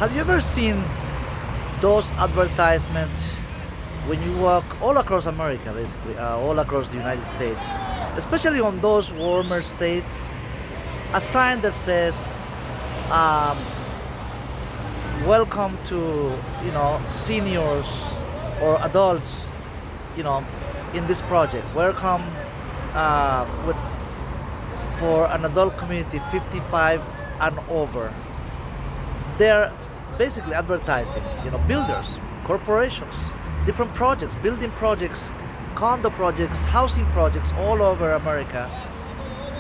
Have you ever seen those advertisements when you walk all across America, basically, all across the United States, especially on those warmer states, a sign that says, um, "Welcome to seniors or adults, you know, in this project. Welcome with for an adult community 55 and over." They're basically advertising, builders, corporations, different projects, building projects, condo projects, housing projects all over America,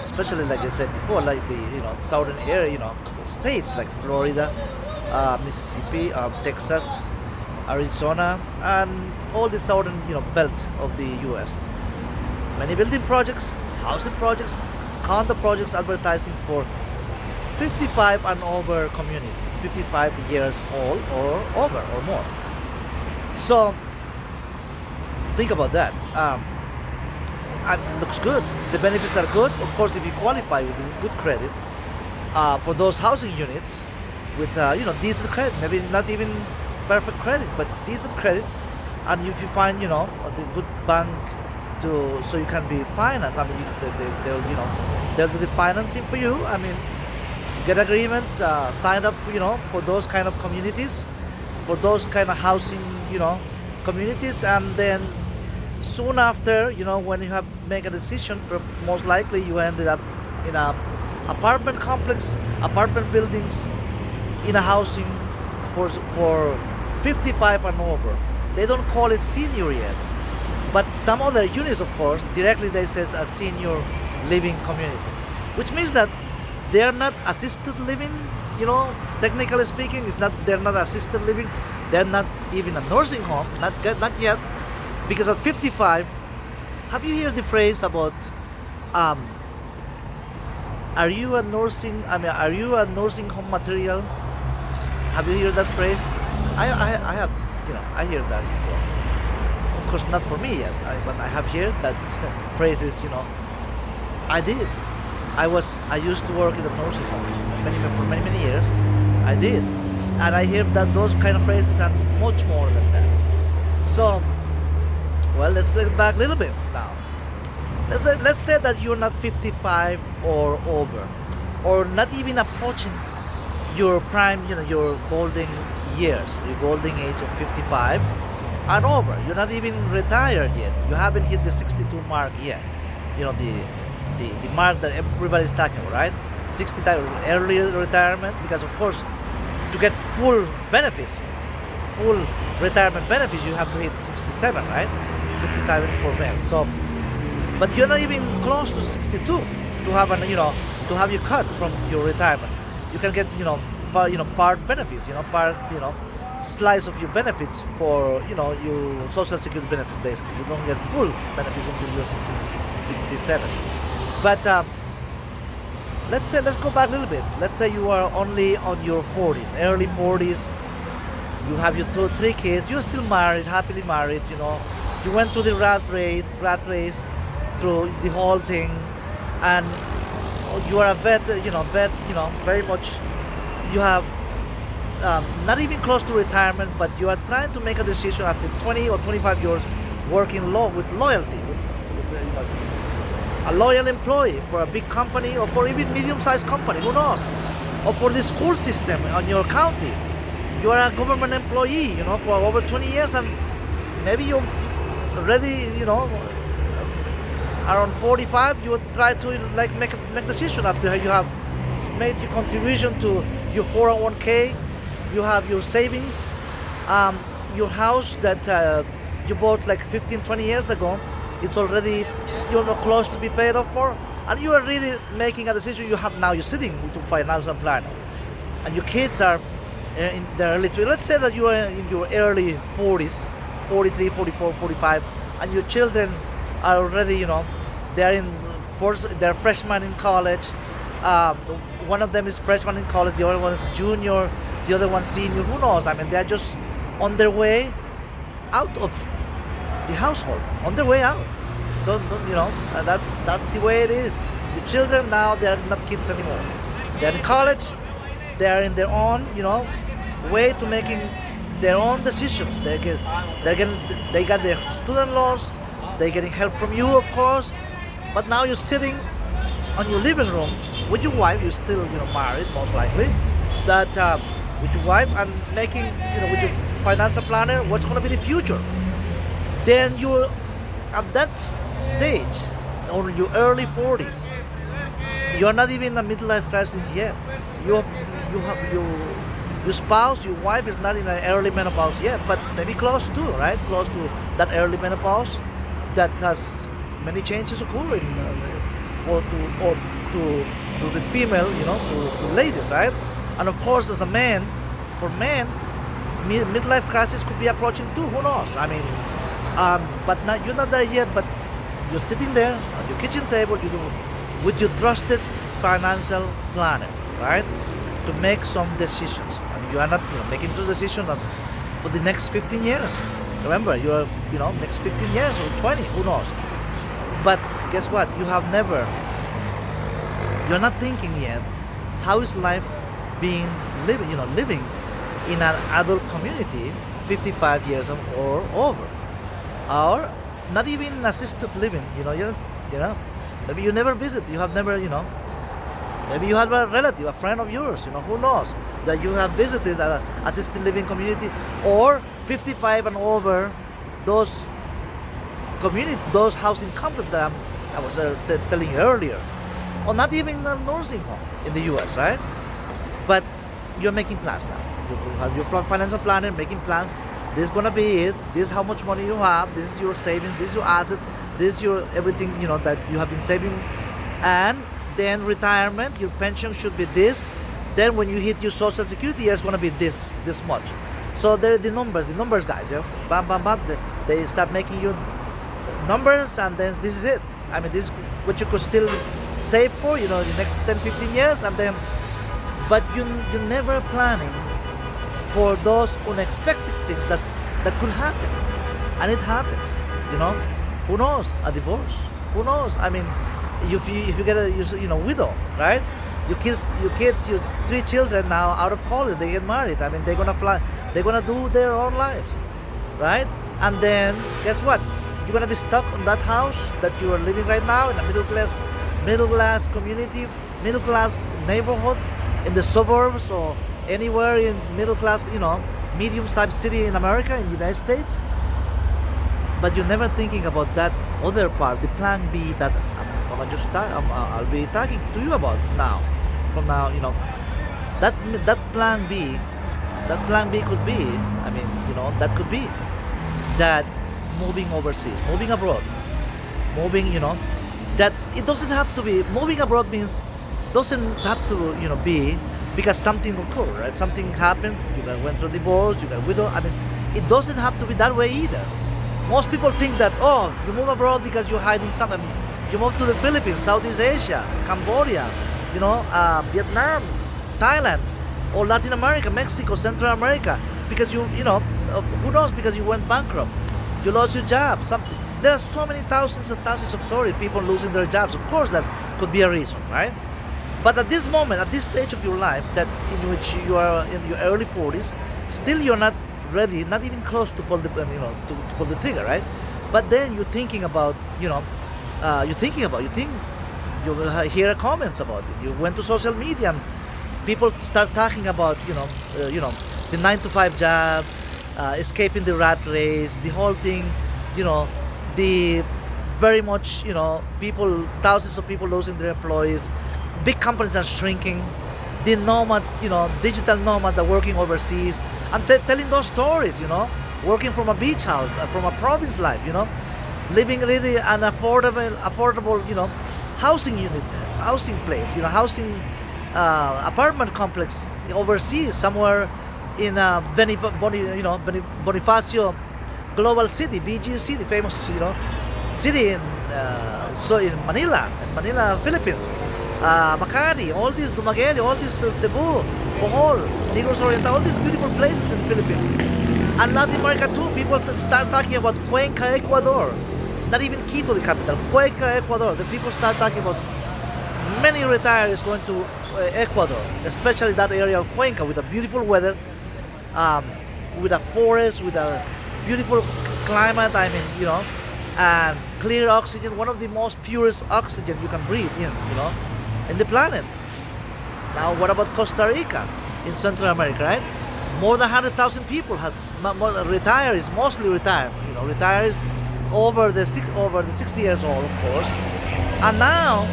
especially like I said before, like the southern area, states like Florida, Mississippi, Texas, Arizona, and all the southern belt of the U.S. Many building projects, housing projects, condo projects advertising for 55 and over community, 55 years old or over or more. So think about that. It looks good. The benefits are good. Of course, if you qualify with good credit for those housing units with decent credit, maybe not even perfect credit, but decent credit, and if you find the good bank to so you can be financed. I mean, they'll they'll do the financing for you. I mean, get agreement, sign up for those kind of communities, for those kind of housing communities, and then soon after, when you have make a decision, most likely you ended up in a apartment complex, apartment buildings, in a housing for 55 and over. They don't call it senior yet, but some other units, of course, directly they says a senior living community, which means that they are not assisted living. Technically speaking, it's not. They're not assisted living. They're not even a nursing home. Not yet, because at 55, have you heard the phrase about um, are you a nursing? I mean, are you a nursing home material? Have you heard that phrase? I have. I hear that before. Of course, not for me yet, but I have heard that phrases. I did. I used to work in a nursing home for many years. I did, and I hear that those kind of phrases are much more than that. So, well, let's get back a little bit now. Let's say that you're not 55 or over, or not even approaching your prime, your golden years, your golden age of 55 and over. You're not even retired yet. You haven't hit the 62 mark yet. The mark that everybody's talking about, right? 65 early retirement, because of course, to get full benefits, full retirement benefits, you have to hit 67, right? 67 for men. So, but you're not even close to 62 to have to have you cut from your retirement. You can get part benefits, part slice of your benefits for your social security benefits. Basically, you don't get full benefits until you're 67. But let's go back a little bit. Let's say you are only on your 40s, early 40s. You have your three kids. You're still married, happily married. You went through the rat race, through the whole thing, and you are a vet. Very much. You have not even close to retirement, but you are trying to make a decision after 20 or 25 years working with loyalty, with a loyal employee for a big company or for even medium-sized company, who knows? Or for the school system on your county. You are a government employee, for over 20 years, and maybe you're already, around 45, you would try to make decision after you have made your contribution to your 401k, you have your savings, your house that you bought like 15, 20 years ago, it's already close to be paid off for, and you are really making a decision. You're sitting with your financial plan, and your kids are in their early 20s. Let's say that you are in your early 40s, 43, 44, 45, and your children are already, they're freshmen in college. One of them is freshman in college, the other one is junior, the other one senior. Who knows? I mean, they're just on their way out of the household, on their way out. Don't that's the way it is. Your children now, they're not kids anymore. They're in college. They're in their own, way to making their own decisions. They're getting, they got their student loans. They're getting help from you, of course. But now you're sitting on your living room with your wife. You're still, married, most likely. That with your wife and making, with your financial planner, what's going to be the future. Then you're at that stage, or your early 40s. You're not even in a midlife crisis yet. You have your spouse, your wife is not in an early menopause yet, but maybe close to, right? Close to that early menopause that has many changes occurring for to the female, to ladies, right? And of course, as a man, for men, midlife crisis could be approaching too. Who knows? I mean, but not, you're not there yet. But you're sitting there at your kitchen table, with your trusted financial planner, right, to make some decisions. I mean, you are not, making the decision for the next 15 years. Remember, you're, next 15 years or 20, who knows? But guess what? You're not thinking yet, how is life being living in an adult community, 55 years or over, or not even assisted living. Maybe you never visit. You have never, maybe you have a relative, a friend of yours. Who knows that you have visited an assisted living community, or 55 and over, those those housing complexes that I was telling you earlier, or not even a nursing home in the U.S., right? But you're making plans now. You have your financial planner making plans. This is gonna be it. This is how much money you have. This is your savings. This is your assets. This is your everything that you have been saving, and then retirement. Your pension should be this. Then when you hit your social security, it's gonna be this much. So they're the numbers guys. Bam bam bam. They start making you numbers, and then this is it. I mean, this is what you could still save for, the next 10, 15 years, and then, but you're never planning for those unexpected things that could happen, and it happens. Who knows? A divorce. Who knows? I mean, if you get a widow, right? Your kids, your 3 children now out of college, they get married. I mean, they're gonna fly. They're gonna do their own lives, right? And then guess what? You're gonna be stuck in that house that you are living right now in a middle class community, middle class neighborhood, in the suburbs or anywhere in middle class, medium-sized city in America, in the United States. But you're never thinking about that other part, the plan B that I'll be talking to you about now. From now, that plan B could be. I mean, that could be that moving overseas, moving abroad, that it doesn't have to be moving abroad means doesn't have to be because something occurred, right? Something happened. You went through divorce. You got widow. I mean, it doesn't have to be that way either. Most people think that you move abroad because you're hiding something. You move to the Philippines, Southeast Asia, Cambodia, Vietnam, Thailand, or Latin America, Mexico, Central America, because who knows? Because you went bankrupt. You lost your job. There are so many thousands and thousands of stories, people losing their jobs. Of course, that could be a reason, right? But at this moment, at this stage of your life, that in which you are in your early 40s, still you're not ready, not even close to pull the to pull the trigger, right? But then you're thinking about, you hear comments about it. You went to social media and people start talking about, the 9 to 5 job, escaping the rat race, the whole thing, the very much, thousands of people losing their employees, big companies are shrinking, the nomad, digital nomad are working overseas. I'm telling those stories, working from a beach house, from a province life, living really an affordable, housing unit, housing place, housing apartment complex overseas, somewhere in Bonifacio Global City, BGC, the famous, city in Manila, Philippines. Makati, all these Dumaguete, all these Cebu, Bohol, Negros Oriental, all these beautiful places in the Philippines. And Latin America too, people start talking about Cuenca, Ecuador. Not even Quito, the capital, Cuenca, Ecuador. The people start talking about many retirees going to Ecuador, especially that area of Cuenca with the beautiful weather, um, with a forest, with a beautiful climate. I mean, and clear oxygen, one of the most purest oxygen you can breathe in the planet. Now, what about Costa Rica in Central America, right? More than 100,000 people have retirees, mostly retired. Retirees over the 60 years old, of course, and now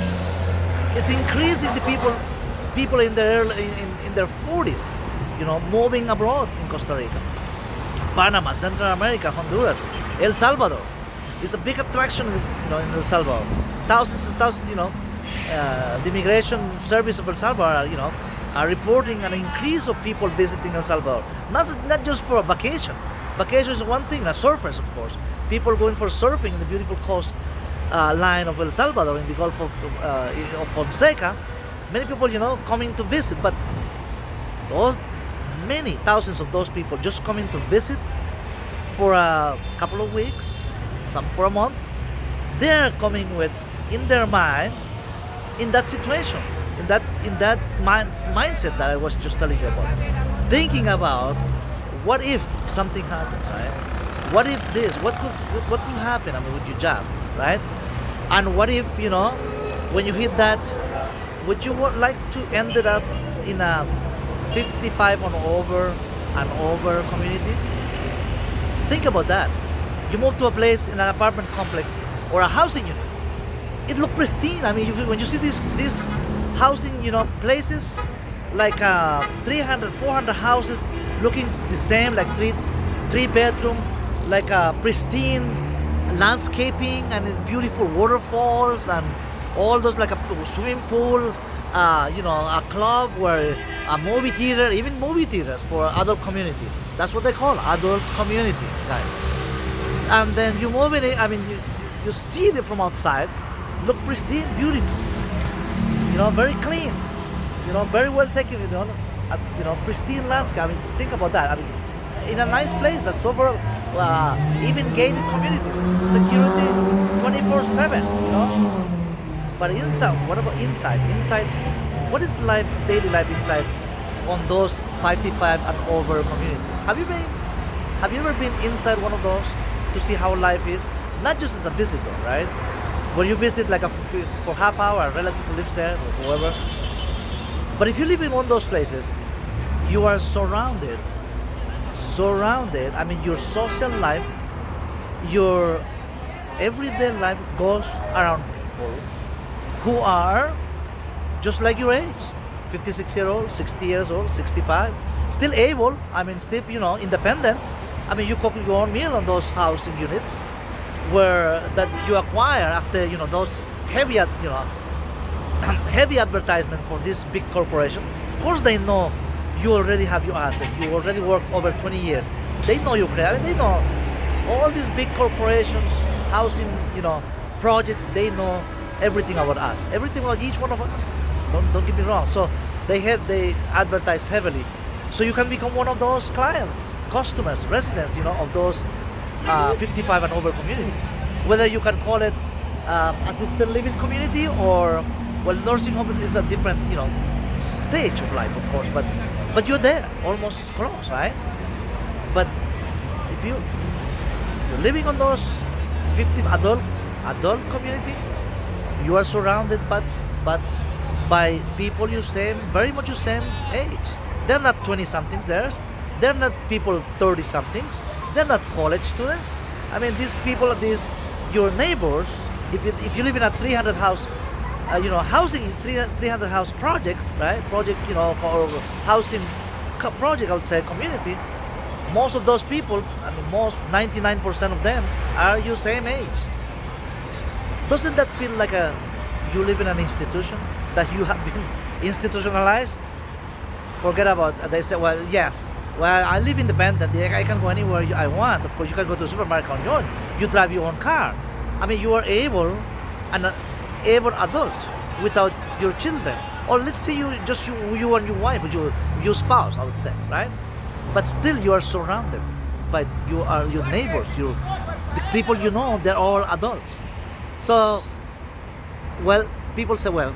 it's increasing the people in their 40s, moving abroad in Costa Rica, Panama, Central America, Honduras, El Salvador. It's a big attraction, in El Salvador. Thousands and thousands, the immigration service of El Salvador, are reporting an increase of people visiting El Salvador. Not just for a vacation. Vacation is one thing, surfers, of course. People going for surfing in the beautiful coast line of El Salvador in the Gulf of Fonseca. Many people, coming to visit, but many thousands of those people just coming to visit for a couple of weeks, some for a month. They're coming with, in their mind, in that situation, in that mindset that I was just telling you about, thinking about what if something happens, right? What if this? What could happen? I mean, with your job, right? And what if when you hit that, would you like to end it up in a 55 and over community? Think about that. You move to a place in an apartment complex or a housing unit. It looks pristine. I mean, when you see these housing, places like 300, 400 houses looking the same, like three bedroom, like a pristine landscaping and beautiful waterfalls and all those, like a swimming pool, a club where a movie theater, even movie theaters for adult community. That's what they call adult community, guys. And then you move in it. I mean, you see it from outside, look pristine, beautiful, very clean, very well taken, pristine landscape. I mean, think about that. I mean, in a nice place that's over, even gated community, security 24/7, But inside, what about inside? Inside, what is daily life inside on those 55 and over community? Have you ever been inside one of those to see how life is? Not just as a visitor, right? Where you visit like for half hour, a relative who lives there or whoever. But if you live in one of those places, you are surrounded. I mean, your social life, your everyday life goes around people who are just like your age, 56-year-old, 60 years old, 65, still able, I mean, still, independent. I mean, you cook your own meal on those housing units that you acquire after, those heavy, heavy advertisement for this big corporation. Of course, they know you already have your asset. You already work over 20 years. They know your credit. I mean, they know all these big corporations, housing, projects. They know everything about us, everything about each one of us. Don't get me wrong. So they advertise heavily, so you can become one of those clients, customers, residents, of those 55 and over community. Whether you can call it assisted living community or, well, nursing home is a different, stage of life, of course, but you're there, almost close, right? But if you're living on those 50 adult community, you are surrounded by people very much your same age. They're not 20-somethings. They're not people 30-somethings. They're not college students. I mean, these people, your neighbors. If you live in a 300 house, housing 300 house projects, right? Project, or housing project, I would say, community. Most of those people, I mean, 99% of them are your same age. Doesn't that feel like you live in an institution, that you have been institutionalized? Forget about, they say, well, yes, well, I live independent, I can go anywhere I want. Of course, you can go to a supermarket on your own. You drive your own car. I mean, you are able adult without your children. Or let's say you and your wife, or your spouse, I would say, right? But still you are surrounded by your neighbors, the people they're all adults. So, well, people say, well,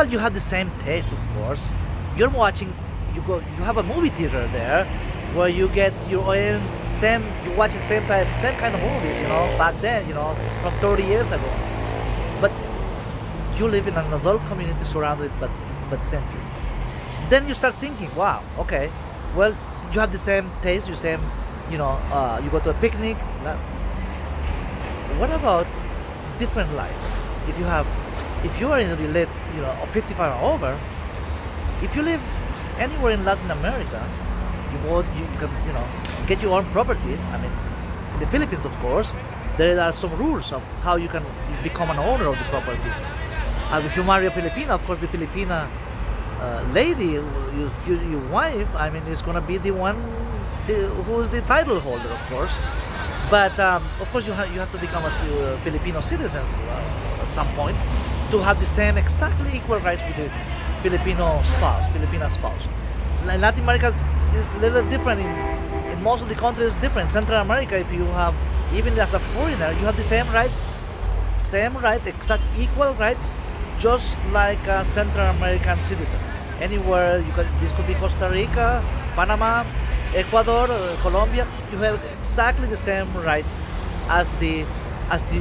you have the same taste, of course. You're watching, you have a movie theater there. where you get your own you watch the same kind of movies, back then, from 30 years ago. But you live in an adult community surrounded but same people. Then you start thinking, wow, okay, well, you have the same taste, you go to a picnic. What about different lives? If you are in the late, 55 or over, if you live anywhere in Latin America, you can, get your own property. I mean, in the Philippines, of course, there are some rules of how you can become an owner of the property. If you marry a Filipina, of course, the Filipina lady, your wife, I mean, is gonna be the one who's the title holder, of course. But of course, you have to become a Filipino citizen at some point to have the same exactly equal rights with the Filipina spouse. Latin America is a little different. In most of the countries, different. Central America, if you have, even as a foreigner, you have the same right, exact equal rights, just like a Central American citizen. Anywhere this could be Costa Rica, Panama, Ecuador, Colombia. You have exactly the same rights as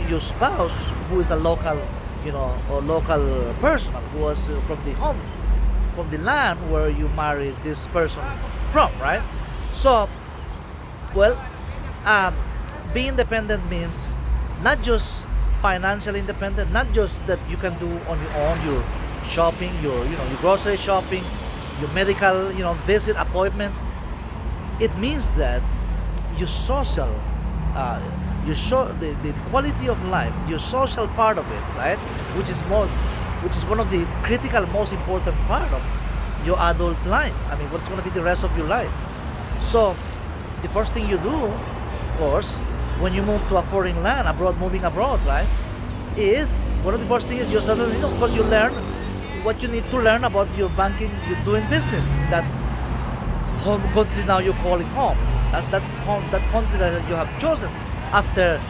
your spouse, who is a local, or local person who was from the land where you married this person from, right? So, well, being independent means not just financially independent, not just that you can do on your own your shopping, your grocery shopping, your medical, visit appointments. It means that your social, the quality of life, your social part of it, right, which is one of the critical, most important part of your adult life. I mean, what's going to be the rest of your life? So, the first thing you do, of course, when you move to a foreign land, moving abroad, right, is one of the first things you suddenly, of course, you learn what you need to learn about your banking, you're doing business in that home country now you call it home. That country that you have chosen after,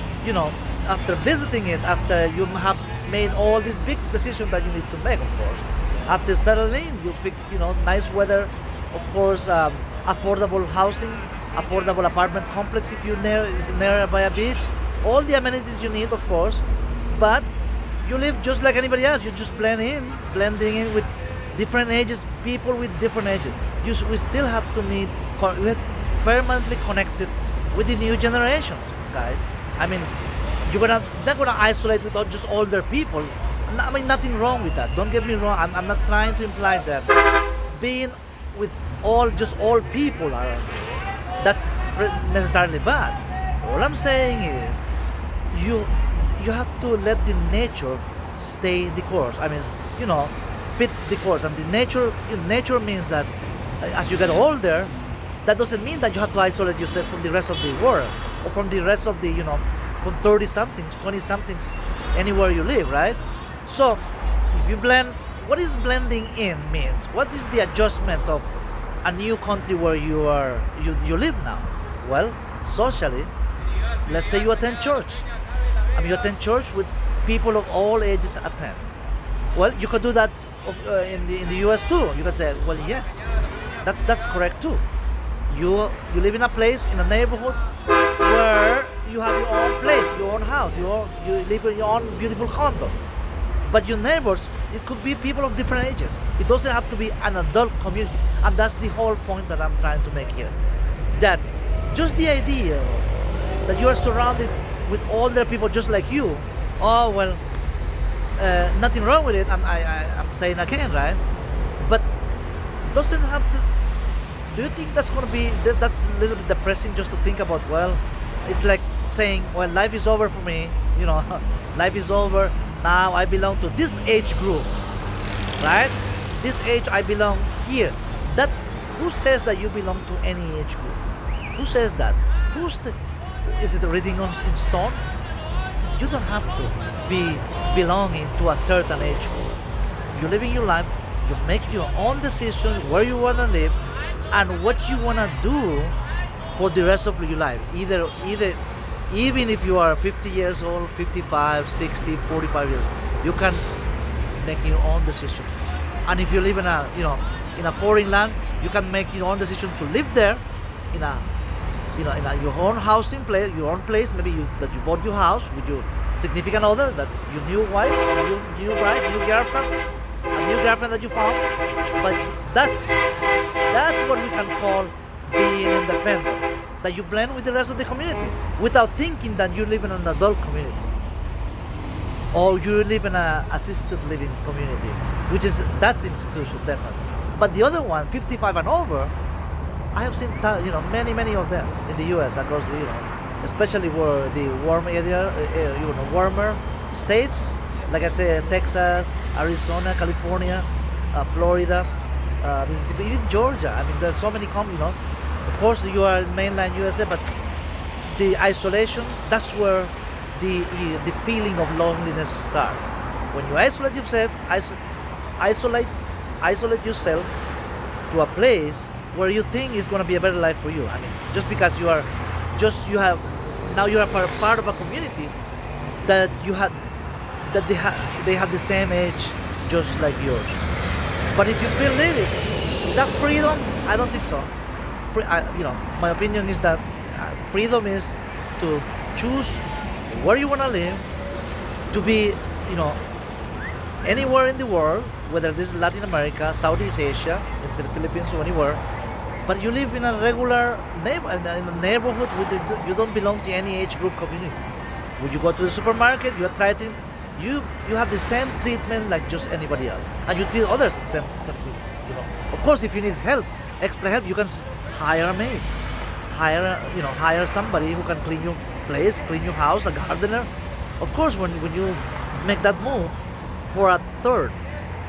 after visiting it, after you have made all these big decisions that you need to make, of course. After settling, you pick, nice weather, of course, affordable housing, affordable apartment complex if is nearby a beach, all the amenities you need, of course, but you live just like anybody else. You just blending in with different ages, people with different ages. We still have to we're permanently connected with the new generations, guys. I mean, you're not gonna isolate with just older people. I mean, nothing wrong with that. Don't get me wrong. I'm not trying to imply that being with all people that's necessarily bad. All I'm saying is you have to let the nature stay the course. I mean, fit the course. And the nature means that as you get older, that doesn't mean that you have to isolate yourself from the rest of the world or from the rest of the, from 30 somethings, 20 somethings, anywhere you live, right? So if you blend, what is blending in means? What is the adjustment of a new country where you live now? Well, socially, let's say you attend church. I mean, you attend church with people of all ages attend. Well, you could do that in the US too. You could say, well, yes, that's correct too. You live in a place, in a neighborhood where you have your own place, your own house, you live in your own beautiful condo. But your neighbors, it could be people of different ages. It doesn't have to be an adult community. And that's the whole point that I'm trying to make here. That just the idea that you are surrounded with older people just like you, oh, well, nothing wrong with it, I'm saying again, right? But doesn't have to, do you think that's a little bit depressing just to think about, well, it's like saying, well, life is over for me, life is over, now I belong to this age group, right? This age I belong here. Who says that you belong to any age group? Who says that? Is it written in stone? You don't have to be belonging to a certain age group. You're living your life, you make your own decision where you want to live and what you want to do for the rest of your life. Even if you are 50 years old, 55, 60, 45 years, you can make your own decision. And if you live in a foreign land, you can make your own decision to live there in a your own housing place, your own place, maybe that you bought your house with your significant other, that your new wife, new bride, new girlfriend, a new girlfriend that you found. But that's what we can call being independent. That you blend with the rest of the community without thinking that you live in an adult community or you live in an assisted living community, which is that's institution definitely. But the other one, 55 and over, I have seen many of them in the U.S. across the especially where the warm area, warmer states, like I said, Texas, Arizona, California, Florida, Mississippi, even Georgia. I mean, there's so many Of course, you are in mainland USA, but the isolation, that's where the feeling of loneliness starts. When you isolate yourself, isolate yourself to a place where you think is going to be a better life for you. I mean, just because you are part of a community that they have the same age just like yours. But if you feel needed, is that freedom? I don't think so. My opinion is that freedom is to choose where you want to live, to be, anywhere in the world, whether this is Latin America, Southeast Asia, in the Philippines or anywhere, but you live in a regular neighborhood where you don't belong to any age group community. When you go to the supermarket, you have the same treatment like just anybody else, and you treat others the same Of course, if you need help, extra help, you can hire a maid, hire somebody who can clean your place, clean your house, a gardener. Of course, when you make that move, for a third,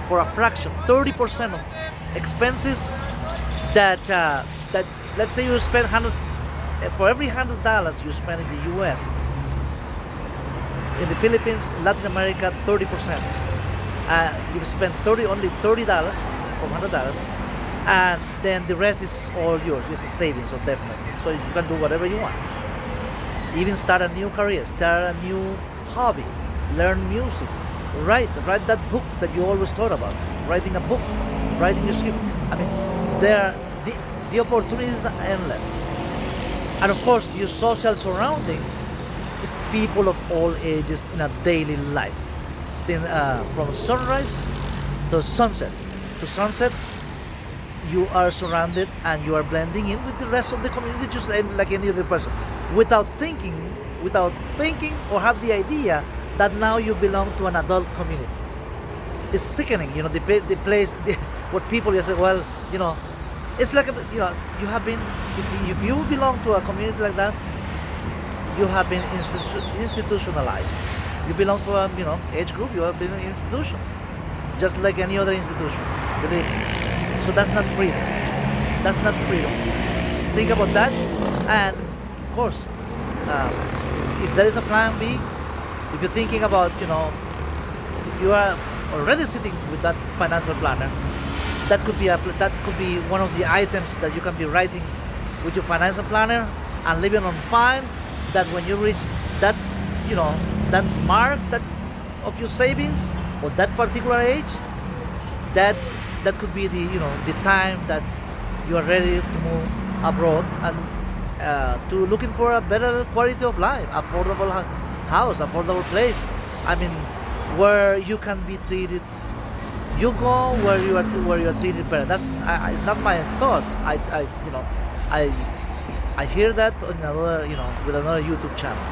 for a fraction, 30% of expenses that let's say you spend for every $100 you spend in the U.S. In the Philippines, Latin America, 30%. You spend only $30 from $100, and then the rest is all yours. It's a savings, definitely. So you can do whatever you want. Even start a new career, start a new hobby, learn music, write that book that you always thought about. Writing a book, writing your script. I mean, the opportunities are endless. And of course, your social surrounding is people of all ages in a daily life. From sunrise to sunset. You are surrounded and you are blending in with the rest of the community just like any other person, without thinking or have the idea that now you belong to an adult community. It's sickening, the place, what people say, well, it's like, you have been, if you belong to a community like that, you have been institutionalized. You belong to a, age group, you have been an institution, just like any other institution, believe me. So that's not freedom. Think about that, and of course, if there is a plan B, if you're thinking about, if you are already sitting with that financial planner, that could be one of the items that you can be writing with your financial planner and living on fine. That when you reach that, that mark of your savings or that particular age, that could be the time that you are ready to move abroad and to looking for a better quality of life, affordable house, affordable place. I mean, where you can be treated. You go where you are treated better. It's not my thought. I hear that on another, with another YouTube channel.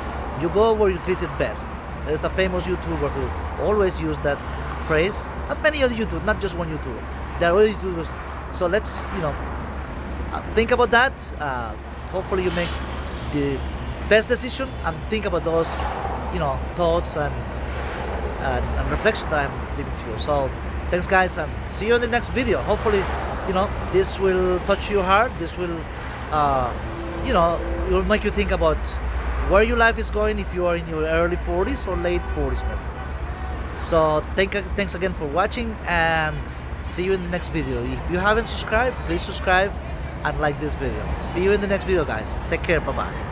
You go where you're treated best. There's a famous YouTuber who always used that phrase. Not many other YouTubers, not just one YouTuber. There are other YouTubers. So let's, think about that. Hopefully you make the best decision and think about those, thoughts and reflection that I'm leaving to you. So thanks, guys, and see you in the next video. Hopefully, this will touch your heart. This will, it will make you think about where your life is going if you are in your early 40s or late 40s, maybe. So thanks again for watching, and see you in the next video. If you haven't subscribed, please subscribe and like this video. See you in the next video, guys. Take care. Bye-bye.